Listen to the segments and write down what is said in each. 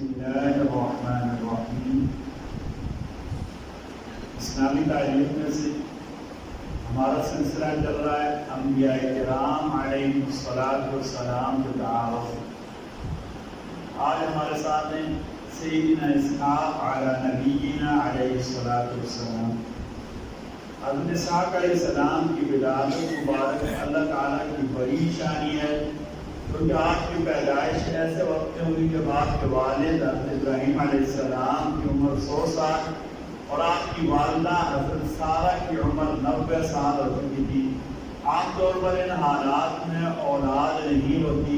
الله الرحمن الرحیم۔ اسلامی تعلیم میں سے ہمارا سلسلہ چل رہا ہے انبیاء کرام علیہم السلام کے تعارف۔ آج ہمارے ساتھ ہیں سیدنا اسحاق علی نبینا علیہ السلام۔ حضرت اسحاق علیہ السلام کی ولادت مبارک اللہ تعالیٰ کی بڑی شانی ہے، کیونکہ آپ کی پیدائش ایسے وقت میں ہوئی جب آپ کے والد حضرت ابراہیم علیہ السلام کی عمر 100 سال اور آپ کی والدہ حضرت سارہ کی عمر 90 سال ہو چکی تھی۔ عام طور پر ان حالات میں اولاد نہیں ہوتی،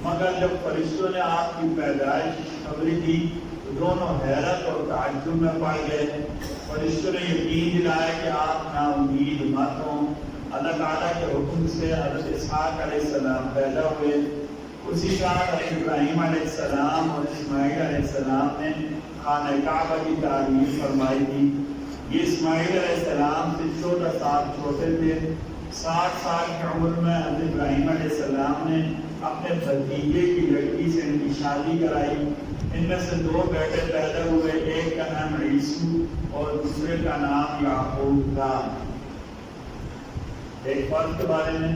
مگر جب فرشتوں نے آپ کی پیدائش کی خبری دی تو دونوں حیرت اور تعجب میں پڑ گئے۔ فرشتوں نے یقین دلایا کہ آپ نا امید مت ہوں۔ اللہ تعالیٰ کے حکم سے حضرت اسحاق علیہ السلام پیدا ہوئے۔ اسی طرح حضرت ابراہیم علیہ السلام اور اسماعیل علیہ السلام نے خانہ کعبہ کی تعمیر فرمائی تھی۔ یہ اسماعیل علیہ السلام سے 14 سال چھوٹے تھے۔ 60 سال کی عمر میں حضرت ابراہیم علیہ السلام نے اپنے بھتیجے کی لڑکی سے ان کی شادی کرائی۔ ان میں سے 2 بیٹے پیدا ہوئے، ایک کا نام عیسو اور دوسرے کا نام یعقوب تھا۔ ایک فرض کے بارے میں،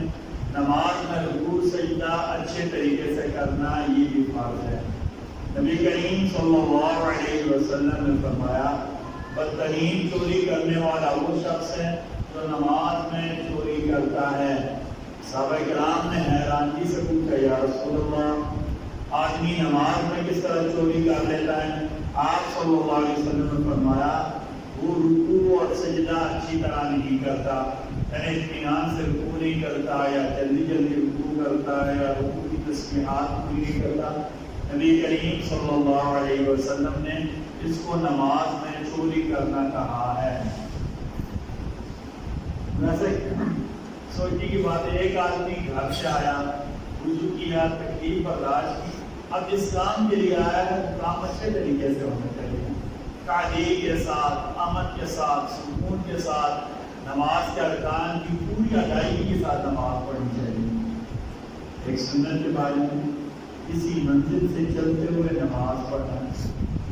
نماز میں رکوع سجدہ اچھے طریقے سے کرنا یہ بھی فرض ہے۔ نبی کریم صلی اللہ علیہ وسلم نے فرمایا بدترین چوری کرنے والا وہ شخص ہے جو نماز میں چوری کرتا ہے۔ صحابہ کرام نے حیرانی سے پوچھا یا رسول اللہ، آدمی نماز میں کس طرح چوری کر لیتا ہے؟ آپ صلی اللہ علیہ وسلم نے فرمایا وہ رکوع اور سجدہ اچھی طرح نہیں کرتا، یعنی اطمینان سے رکوع نہیں کرتا، یا جلدی جلدی رکوع کرتا ہے، یا رکوع کی تسبیحات پوری نہیں کرتا۔ نبی کریم صلی اللہ علیہ وسلم نے اس کو نماز میں چوری کرنا کہا ہے۔ ویسے سوچنے کی بات ہے، ایک آدمی گھر سے آیا، وضو کیا، تکلیف برداشت کی، اب اسلام کے لیے آیا ہے تو کام اچھے طریقے سے ہونا چاہیے، تعلیم کے ساتھ، امن کے ساتھ، سکون کے ساتھ، نماز کے ارکان کی پوری ادائیگی کے ساتھ نماز پڑھنی چاہیے۔ ایک سنت کے بارے میں، کسی منزل سے چلتے ہوئے نماز پڑھنا۔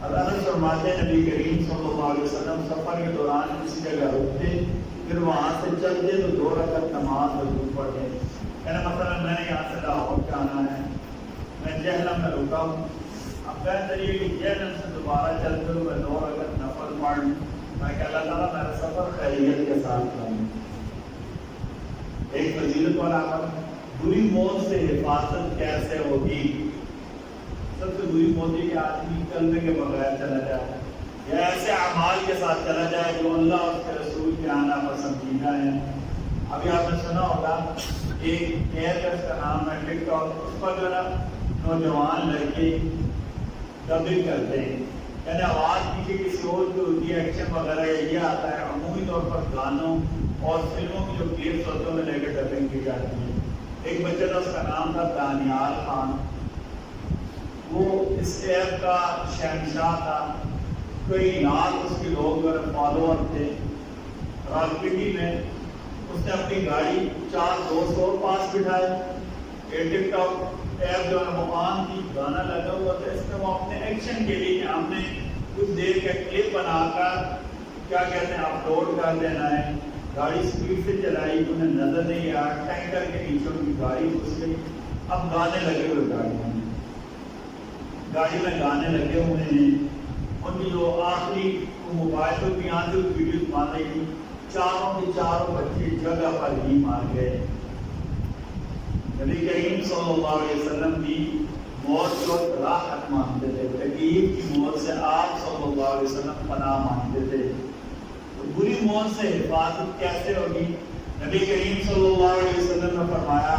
اللہ نے فرماتے ہیں نبی کریم صلی اللہ علیہ وسلم سفر کے دوران کسی جگہ رکتے، پھر وہاں سے چلتے تو 2 رکعت نماز ضرور پڑھتے۔ یعنی مثلا میں نے یہاں سے لاہور جانا ہے، میں جہلم میں رکا ہوں، اب بہتر یہ کہ جہلم سے دوبارہ چلتے ہوئے 2 رکعت نفل پڑھ لوں، میں کہ اللہ تعالیٰ میرا سفر خیریت کے ساتھ کروں۔ ایک فضیلت والا عمل، بری موت سے حفاظت کیسے ہوگی؟ سب سے بری موت ہے کہ آدمی کلمے کے بغیر چلا جائے، یا ایسے اعمال کے ساتھ چلا جائے جو اللہ اور اس کے رسول کے آنا پسندیدہ ہیں۔ ابھی آپ نے سنا ہوگا ایک ایپ ہے، اس کا نام ہے ٹک ٹاک، اس پر جو ہے نوجوان لڑکے ڈبنگ کرتے ہیں، یعنی آواز پیچھے کسی اور کی ہوتی ہے، ایکشن وغیرہ یہ آتا ہے۔ عمومی طور پر گانوں اور فلموں کی جو کلپس ہوتے ہیں میں لے کے ڈبنگ کی جاتی ہے۔ ایک بچہ تھا، اس کا نام تھا دانیال خان، وہ اس ایپ کا شہنشاہ تھا، کئی لاکھ اس کے لوگ فالوور تھے۔ راولپنڈی میں اس نے اپنی گاڑی 4 دوست اور پاس بٹھائے، یہ ٹک ٹاک ایپ جو ہے مقام کی گانا لگا ہوا تھا، اس میں وہ اپنے ایکشن کے لیے ہم نے کچھ دیر کا کلپ بنا کر کیا کہتے ہیں اپلوڈ کر دینا ہے۔ گاڑی سپیڈ سے چلائی، انہیں نظر نہیں آیا، ٹینکر کے نیچے ان کی گاڑی گھس گئی۔ اب گانے لگے ہوئے گاڑی میں گانے لگے ہوئے ہیں، ان کی جو آخری موبائل پہ بھی یہاں سے ویڈیوز بن رہی تھی، چاروں کے چاروں بچے جگہ پر ہی مار گئے۔ نبی کریم صلی اللہ علیہ وسلم بھی موت کو راحت مانتے تھے، تکلیف کی موت سے آپ صلی اللہ علیہ وسلم پناہ مانگتے تھے۔ تو بری موت سے حفاظت کیسے ہوگی؟ نبی کریم صلی اللہ علیہ وسلم نے فرمایا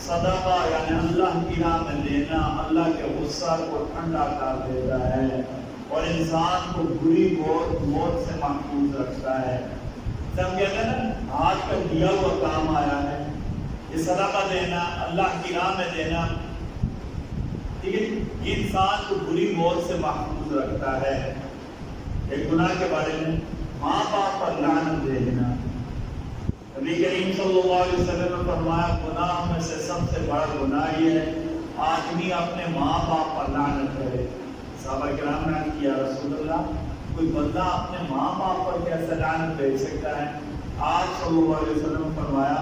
صدقہ یعنی اللہ کی راہ میں دینا اللہ کے غصہ کو ٹھنڈا کر دیتا ہے اور انسان کو بری موت سے محفوظ رکھتا ہے۔ ہم کہتے ہیں نا آج کا دیا ہوا کام آیا ہے، یہ صدقہ دینا، اللہ کی راہ میں دینا، ٹھیک ہے، یہ انسان کو بری موت سے محفوظ رکھتا ہے۔ ایک گناہ کے بارے میں، ماں باپ پر لعنت دے دینا۔ نبی کریم صلی اللہ علیہ وسلم نے فرمایا گناہ میں سے سب سے بڑا گناہ یہ ہے آدمی اپنے ماں باپ پر لعنت کرے۔ صحابہ کرام نے کیا رسول اللہ کوئی بندہ اپنے ماں باپ پر کیسے لعنت بھیج سکتا ہے؟ آج صلی اللہ علیہ وسلم نے فرمایا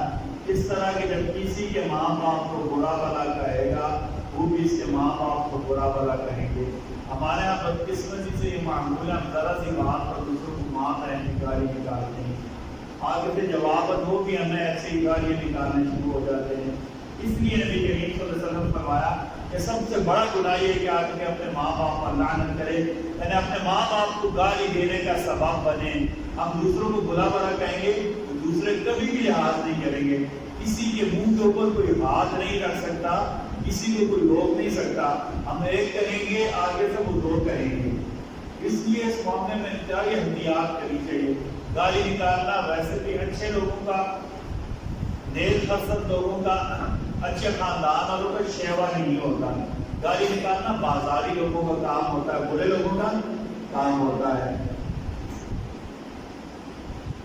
اس طرح کہ جب کسی کے ماں باپ کو برا بھلا کہے گا وہ بھی اس کے ماں باپ کو برا بھلا کہیں گے۔ ہمارے یہاں بدقسمتی سے یہ معمول ہے، ہم ذرا سی بات پر دوسروں کو ماں بہن کی گالی نکالتے ہیں، آگے سے جواباً وہ بھی ہمیں ایسے ہی گالیاں نکالنے شروع ہو جاتے ہیں۔ اس لیے نبی کریم صلی اللہ علیہ وسلم نے فرمایا کہ سب سے بڑا گناہ یہ ہے کہ آدمی اپنے ماں باپ پر لعنت کرے، یعنی اپنے ماں باپ کو گالی دینے کا سبب بنے۔ ہم دوسروں کو برا بھلا کہیں گے تو دوسرے کبھی بھی لحاظ نہیں کریں گے، کسی کے منہ کے اوپر کوئی ہاتھ نہیں رکھ سکتا، کسی کو کوئی روک نہیں سکتا۔ ہم ایک کریں گے آگے سے وہ دو کریں گے، اس لیے اس معاملے میں انتہائی احتیاط کرنی چاہیے۔ گالی نکالنا ویسے بھی اچھے لوگوں کا، نیک خصلت لوگوں کا، اچھے خاندان والوں کا شیوا نہیں ہوتا۔ گالی نکالنا بازاری لوگوں کا کام ہوتا ہے، برے لوگوں کا کام ہوتا ہے۔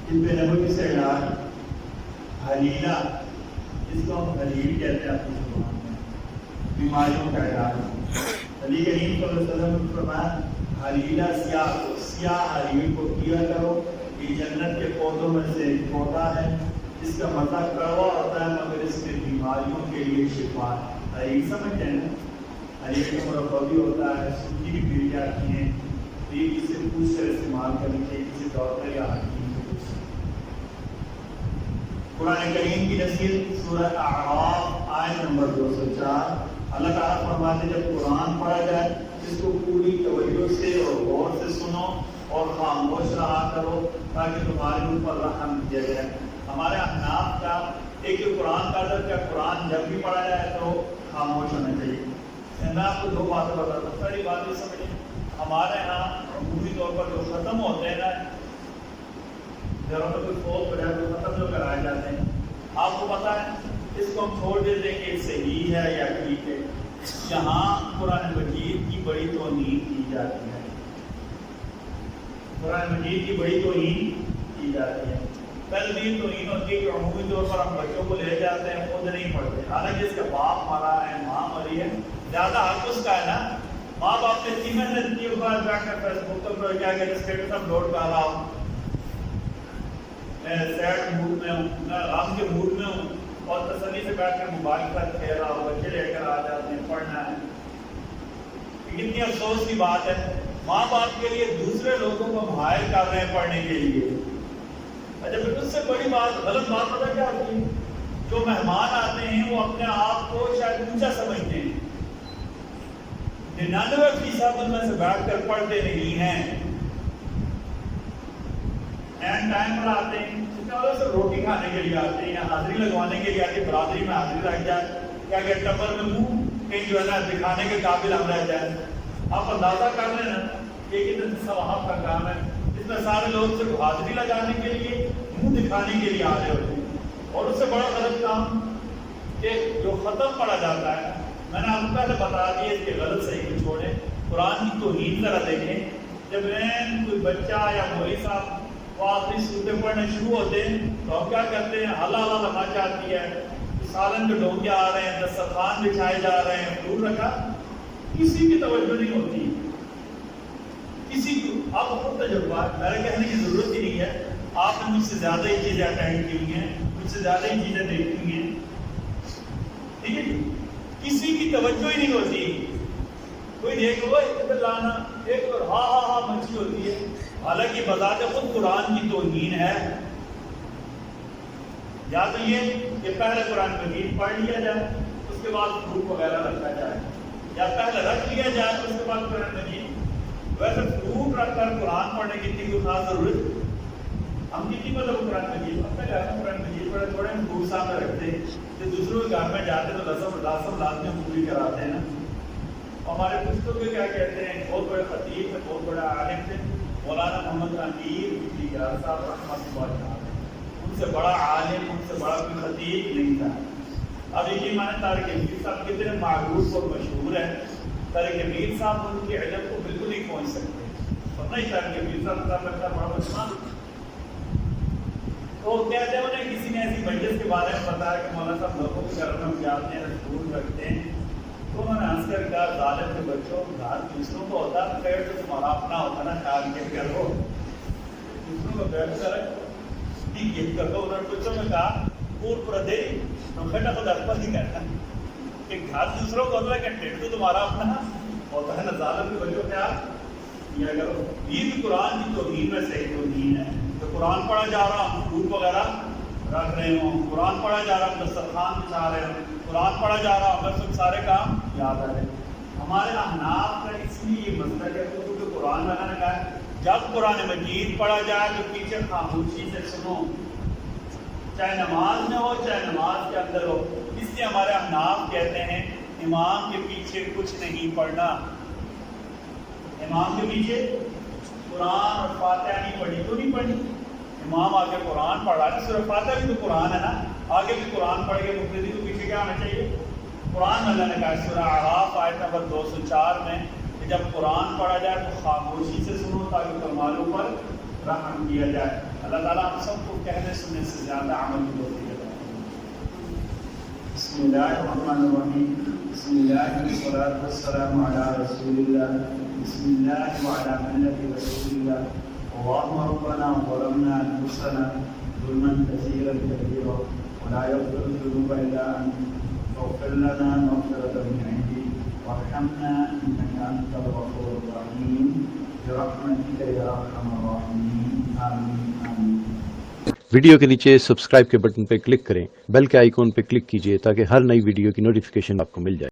ان پہ نبوی سے علاج حلیلہ، جس کو ہم حلیل کہتے ہیں اپنی زبان میں، بیماریوں کا علاج۔ نبی کریم صلی اللہ علیہ وسلم نے فرمایا حلیلہ سیاہ حلیل کو کیا کرو، یہ جنت کے پودوں میں سے ایک پودا ہے، اس کا مزہ کڑوا ہوتا ہے مگر اس کے بیماریوں کے لیے شفا ہے۔ حلیل سمجھتے ہیں نا، حلیل کا مربع بھی ہوتا ہے، سوکھی بھی پی جاتی ہیں، تو یہ کسی پوچھ کر استعمال کرنی چاہیے، کسی ڈاکٹر یا حکیم سے پوچھ۔ قرآن کریم کی نصیحت سورہ اعراف آیت نمبر 204، اللہ تعالیٰ فرماتے ہیں جب قرآن پڑھا جائے اس کو پوری توجہ سے اور غور سے سنو اور خاموش رہا کرو تاکہ تمہارے اوپر رحم کیا جائے۔ ہمارے احناف کا ایک قرآن کا ادب کیا، قرآن جب بھی پڑھا جائے تو خاموش ہونا چاہیے۔ میں آپ کو دو باتیں بتاتا ہوں، پہلی بات یہ سمجھیں، ہمارے یہاں عمومی طور پر جو ختم ہوتے ہیں نا، گھروں میں کوئی فوت ہو جائے تو ختم جو کرائے جاتے ہیں، آپ کو پتا ہے اس کو ہم چھوڑ دیتے ہیں کہ صحیح ہے یا ٹھیک ہے۔ یہاں قرآن مجید کی بڑی توہین کی جاتی ہے، قرآن مجید کی بڑی توہین کی جاتی ہے۔ پہلی دن توہین ہوتی ہے کہ عمومی طور پر ہم بچوں کو لے جاتے ہیں، خود نہیں پڑھتے، حالانکہ اس کا باپ مرا ہے، ماں مری ہے، زیادہ حق اس کا ہے نا۔ ماں باپ نے اتنی محنت کی، اوپر جا کر فیس بک پر کیا کہ اسٹیٹس اپلوڈ کر رہا ہوں، میں سیڈ موڈ میں ہوں، میں غم کے موڈ میں ہوں، اور تسلی سے بیٹھ کے موبائل پر کھیل رہا ہوں، بچے لے کر آ جاتے ہیں، پڑھنا ہے۔ کتنی افسوس کی بات ہے، ماں باپ کے لیے دوسرے لوگوں کو مائل کر رہے ہیں پڑھنے کے لیے۔ اچھا پھر اس سے بڑی بات، غلط بات پتہ کیا ہوتی ہے، جو مہمان آتے ہیں وہ اپنے آپ کو شاید اونچا سمجھتے ہیں، 99% ان میں سے بیٹھ کر پڑھتے نہیں ہیں، اینڈ ٹائم پر آتے ہیں، صرف روٹی کھانے کے لیے آتے ہیں یا حاضری لگوانے کے لیے آتے ہیں، برادری میں حاضری لگ جائے کیا کہ ٹبر میں منہ کہیں جو ہے نا دکھانے کے قابل ہم رہ جائیں۔ آپ اندازہ کر لیں نا کہ کتنا ثواب کا کام ہے، اس میں سارے لوگ صرف حاضری لگانے کے لیے، منہ دکھانے کے لیے آ رہے ہوتے ہیں۔ اور اس سے بڑا غلط کام کہ جو ختم پڑھا جاتا ہے، میں نے آپ کو پہلے بتا دیا اس کے غلط صحیح کو چھوڑیں، قرآن کی توہین ذرا دیکھیں۔ جب کوئی بچہ یا مولوی صاحب وہ آخری صورتیں پڑھنے شروع ہوتے ہیں تو ہم کیا کرتے ہیں، اللہ اللہ لمحہ چاہتی ہے، سالن کے ڈونگے آ رہے ہیں، دسترخوان بچھائے جا رہے ہیں، پھول رکھا، کسی کی توجہ نہیں ہوتی، کسی کو۔ آپ خود تجربہ، میرے کہنے کی ضرورت ہی نہیں ہے، آپ نے مجھ سے زیادہ ہی چیزیں اٹینڈ کی ہوئی ہیں، مجھ سے زیادہ ہی چیزیں دیکھی ہوئی ہیں، ٹھیک ہے جی، کسی کی توجہ ہی نہیں ہوتی۔ کوئی دیکھ لو ادھر لانا، ایک اور ہاں ہاں ہاں مچھی ہوتی ہے، حالانکہ بذات خود قرآن کی توہین ہے۔ یا تو یہ کہ پہلے قرآن مجید پڑھ لیا جائے، اس کے بعد فروٹ وغیرہ رکھا جائے، یا پہلے رکھ لیا جائے اس کے بعد قرآن مجید۔ ویسے فروٹ رکھ کر قرآن پڑھنے کی اتنی کوئی خاص ضرورت، ہم کتنی مطلب قرآن مجید اپنے گھر میں قرآن مجید پڑھے، تھوڑے ہم فروٹ سامنے رکھتے ہیں، کہ دوسروں کے گھر میں جاتے تو رسم لازمی ہم پوری کراتے ہیں نا۔ ہمارے پشتوں کے کیا کہتے ہیں، بہت بڑے خطیب تھے، بہت بڑے عالم تھے، مولانا محمد امیر بجلیگار صاحب رحمۃ اللہ علیہ، ان سے بڑا عالم، ان سے بڑا کوئی خطیب نہیں تھا۔ اب یقین مانے طارق امیر صاحب کتنے معروف اور مشہور ہیں، طارق امیر صاحب ان کے علم کو بالکل نہیں پہنچ سکتے، پتہ ہی طارق امیر صاحب کا بڑا مسلمان۔ تو کہتے ہیں انہیں کسی نے ایسی مجلس کے بارے میں بتایا کہ مولانا صاحب لوگوں کے گھر میں ہم جاتے ہیں، رسول رکھتے ہیں، تو انہوں نے ہنس کر کہا ظالم کے بچوں گھر دوسروں کو ہوتا ہے پیڑ تو تمہارا اپنا ہوتا نا خیال کے کرو دوسروں کو بیٹھ کر یہ کر دو. انہوں نے بچوں نے کہا پور پر دے تو بیٹا خود اکبر ہی کہتا کہ گھر دوسروں کو ہوتا ہے کہ پیڑ تو تمہارا اپنا ہوتا ہے نا. ظالم کے بچوں کیا کیا کرو. یہ بھی قرآن کی توہین میں سے توہین ہے. تو قرآن پڑھا جا رہا ہوں دودھ وغیرہ رکھ رہے ہوں, قرآن پڑھا جا رہا ہوں دسترخوان بچھا رہے ہوں, قرآن پڑھا جا رہا ہوں بس سارے کام یاد آ رہے. ہمارے احناف کا اس لیے یہ مسئلہ ہے کیونکہ قرآن والا نے کہا ہے جب قرآن مجید پڑھا جائے تو پیچھے خاموشی سے سنو, چاہے نماز میں ہو چاہے نماز کے اندر ہو. اس لیے ہمارے احناف کہتے ہیں امام کے پیچھے کچھ نہیں پڑھنا. امام کے پیچھے قرآن اور فاتحہ نہیں پڑھی. کیوں نہیں پڑھی؟ امام آگے قرآن پڑھ رہا ہے, سورہ فاتحہ بھی تو قرآن ہے نا, آگے بھی قرآن پڑھ کے مقتدی کو پیچھے کیا ہونا چاہیے؟ قرآن. اللہ نے کہا سورہ اعراف آیت نمبر 204 میں کہ جب قرآن پڑھا جائے تو خاموشی سے سنو تاکہ کمالوں پر رحم کیا جائے. اللہ تعالیٰ ہم سب کو کہنے سننے سے زیادہ عمل کی توفیق عطا فرمائے. بسم اللہ الرحمن الرحیم. بسم اللہ والصلاۃ والسلام علی رسول اللہ. بسم اللہ وعلی ملت رسول اللہ. اللهم ربنا ظلمنا انفسنا ظلما كثيرا كثيرا ولا يغفر الذنوب الا انت فاغفر لنا مغفرة من عندك وارحمنا انك انت الغفور الرحيم برحمتك يا ارحم الراحمين آمين آمين. ویڈیو کے نیچے سبسکرائب کے بٹن پہ کلک کریں, بیل کے آئیکن پہ کلک کیجئے تاکہ ہر نئی ویڈیو کی نوٹیفیکیشن آپ کو مل جائے.